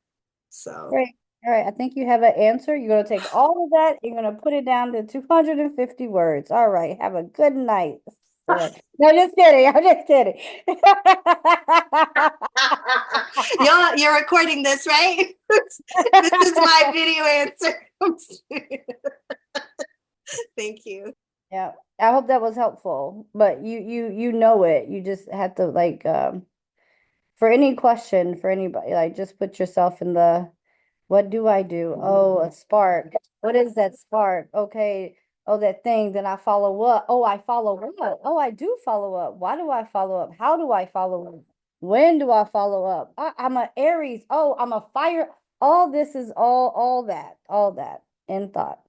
Speaker 5: So,
Speaker 3: Great. All right, I think you have an answer. You're going to take all of that, you're going to put it down to 250 words. All right, have a good night. Sir. No, just kidding. I'm just kidding.
Speaker 5: you're recording this, right? This is my video answer. Thank you.
Speaker 3: Yeah, I hope that was helpful. But you know it. You just have to like for any question for anybody, like just put yourself in the what do I do? Oh, a spark. What is that spark? Okay. Oh, that thing. Then I follow up. Oh, I follow up. Oh, I do follow up. Why do I follow up? How do I follow up? When do I follow up? I'm a Aries. Oh, I'm a fire. All this is all that in thought.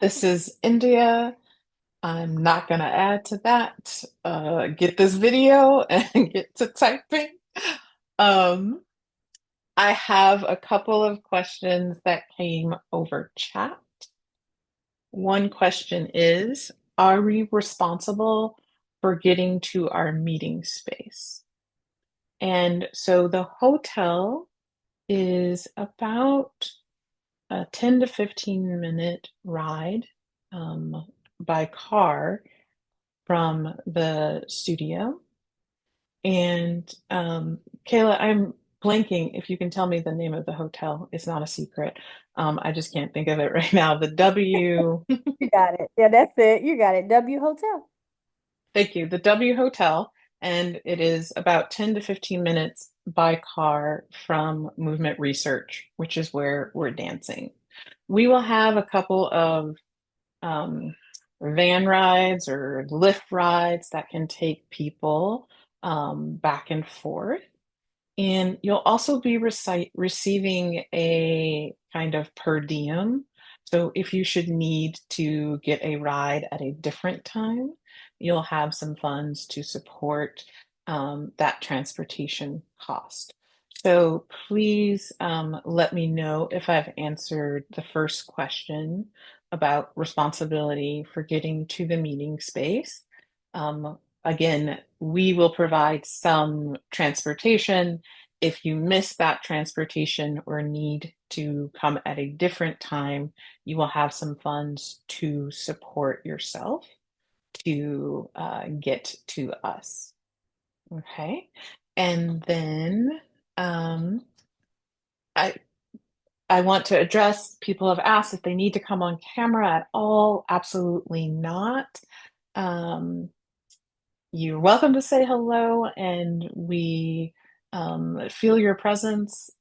Speaker 2: This is India. I'm not going to add to that. Get this video and get to typing. Um, I have a couple of questions that came over chat. One question is, are we responsible for getting to our meeting space? And so the hotel is about a 10 to 15 minute ride by car from the studio. And Kayla, I'm blanking if you can tell me the name of the hotel. It's not a secret. I just can't think of it right now. The W,
Speaker 3: You got it. Yeah, that's it. You got it. W Hotel.
Speaker 2: thank you, the W Hotel. And it is about 10 to 15 minutes by car from Movement Research, which is where we're dancing. We will have a couple of um, van rides or Lyft rides that can take people back and forth. And you'll also be receiving a kind of per diem. So if you should need to get a ride at a different time, you'll have some funds to support that transportation cost. So please let me know if I've answered the first question about responsibility for getting to the meeting space. Again, we will provide some transportation. If you miss that transportation or need to come at a different time, you will have some funds to support yourself to get to us. Okay. And then I I want to address, people have asked if they need to come on camera at all. Absolutely not. Um, you're welcome to say hello, and we feel your presence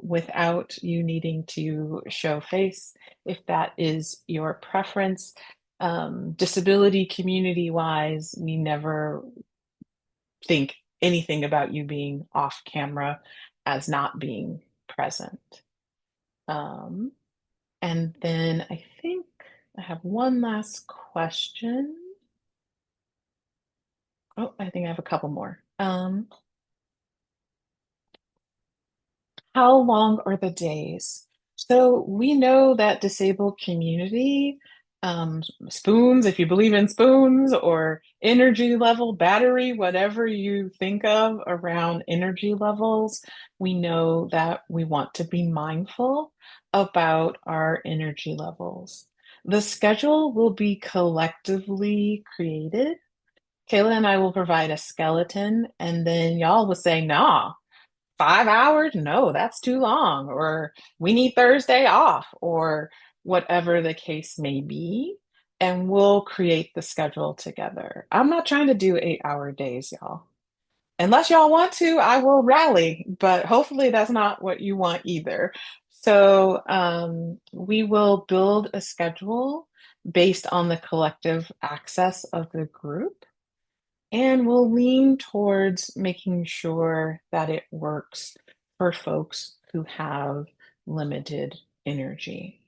Speaker 2: without you needing to show face if that is your preference. Disability community wise, we never think anything about you being off camera as not being present. Um, and then I think I have one last question. Oh, I think I have a couple more. How long are the days? So we know that disabled community, spoons, if you believe in spoons, or energy level, battery, whatever you think of around energy levels, we know that we want to be mindful about our energy levels. The schedule will be collectively created. Kayla and I will provide a skeleton, and then y'all will say, nah, 5 hours? No, that's too long. Or we need Thursday off, or whatever the case may be. And we'll create the schedule together. I'm not trying to do 8-hour days, y'all. Unless y'all want to, I will rally, but hopefully that's not what you want either. So we will build a schedule based on the collective access of the group. And we'll lean towards making sure that it works for folks who have limited energy.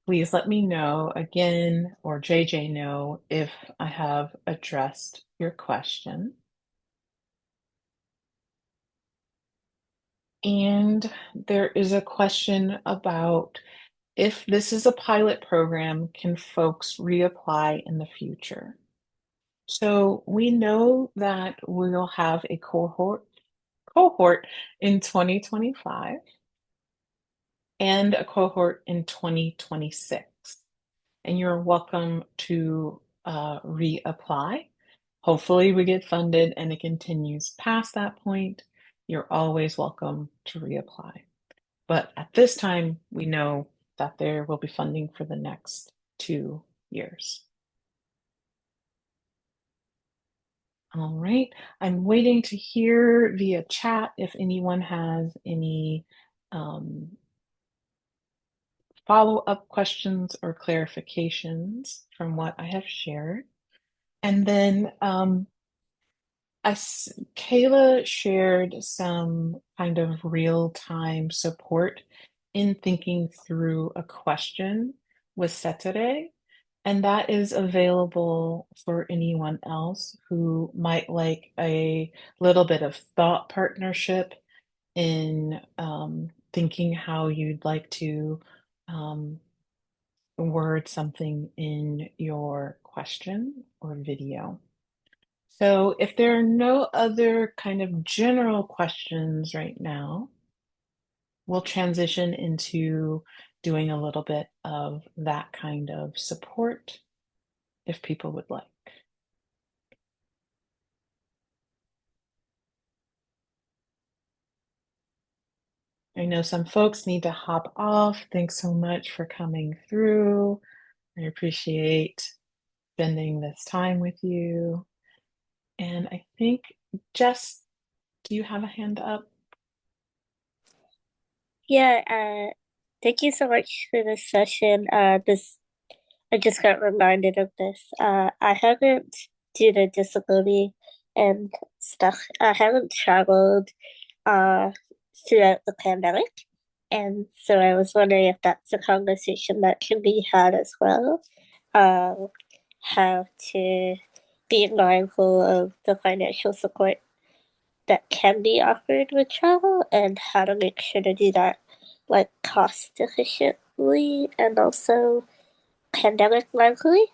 Speaker 2: Please let me know again, or JJ know, if I have addressed your question. And there is a question about, if this is a pilot program, can folks reapply in the future? So we know that we'll have a cohort in 2025 and a cohort in 2026. And you're welcome to reapply. Hopefully we get funded and it continues past that point. You're always welcome to reapply. But at this time, we know that there will be funding for the next 2 years. All right, I'm waiting to hear via chat if anyone has any follow-up questions or clarifications from what I have shared. And then Kayla shared some kind of real-time support in thinking through a question with Setere. And that is available for anyone else who might like a little bit of thought partnership in thinking how you'd like to word something in your question or video. So if there are no other kind of general questions right now, we'll transition into doing a little bit of that kind of support if people would like. I know some folks need to hop off. Thanks so much for coming through. I appreciate spending this time with you. And I think, Jess, do you have a hand up?
Speaker 6: Yeah, thank you so much for this session. I just got reminded of this. I haven't, due to disability and stuff. I haven't traveled throughout the pandemic, and so I was wondering if that's a conversation that can be had as well. How to be mindful of the financial support that can be offered with travel and how to make sure to do that like cost efficiently and also pandemic mindfully.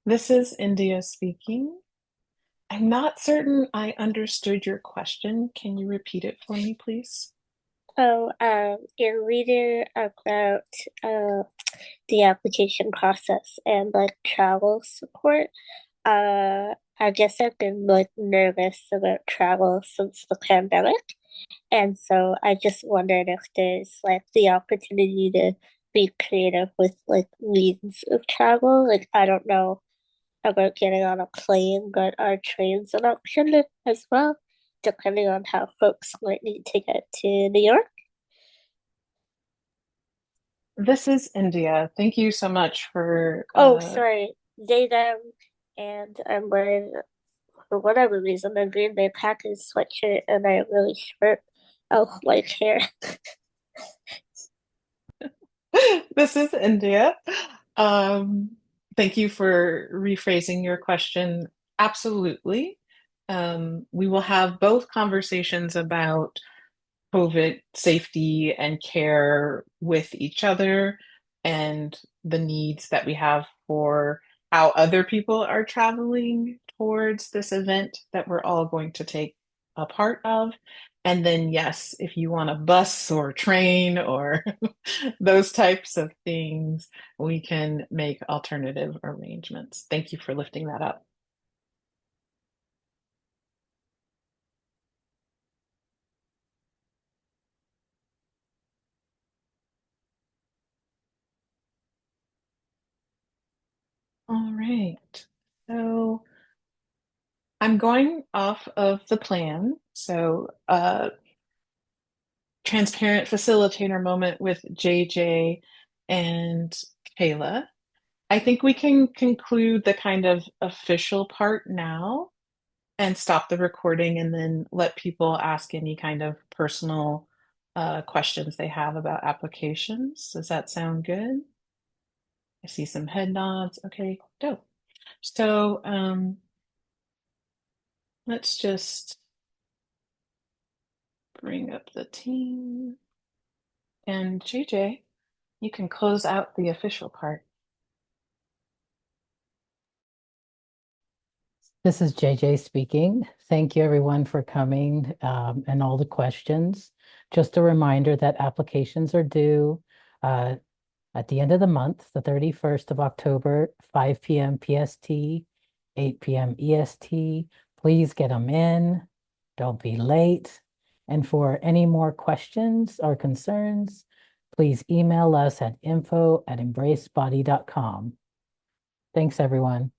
Speaker 2: This is India speaking. I'm not certain I understood your question. Can you repeat it for me, please?
Speaker 6: Oh, in reading about the application process and like travel support, I guess I've been like nervous about travel since the pandemic. And so I just wondered if there's like the opportunity to be creative with like means of travel. Like I don't know about getting on a plane, but are trains an option as well, depending on how folks might need to get to New York?
Speaker 2: This is India. Thank you so much for
Speaker 6: Oh, sorry, they them, and I'm wearing for whatever reason a Green Bay Packers sweatshirt and a really short elf-like hair.
Speaker 2: this is India. Um, Thank you for rephrasing your question. Absolutely. We will have both conversations about COVID safety and care with each other and the needs that we have for how other people are traveling towards this event that we're all going to take a part of. And then, yes, if you want a bus or train or those types of things, we can make alternative arrangements. Thank you for lifting that up. All right. So I'm going off of the plan. So, transparent facilitator moment with JJ and Kayla. I think we can conclude the kind of official part now and stop the recording and then let people ask any kind of personal questions they have about applications. Does that sound good? I see some head nods. Okay, dope. So let's just bring up the team. And JJ, you can close out the official part.
Speaker 1: This is JJ speaking. Thank you everyone for coming and all the questions. Just a reminder that applications are due uh, at the end of the month, the 31st of October, 5 p.m. PST, 8 p.m. EST. Please get them in. Don't be late. And for any more questions or concerns, please email us at info@embracebody.com. Thanks, everyone.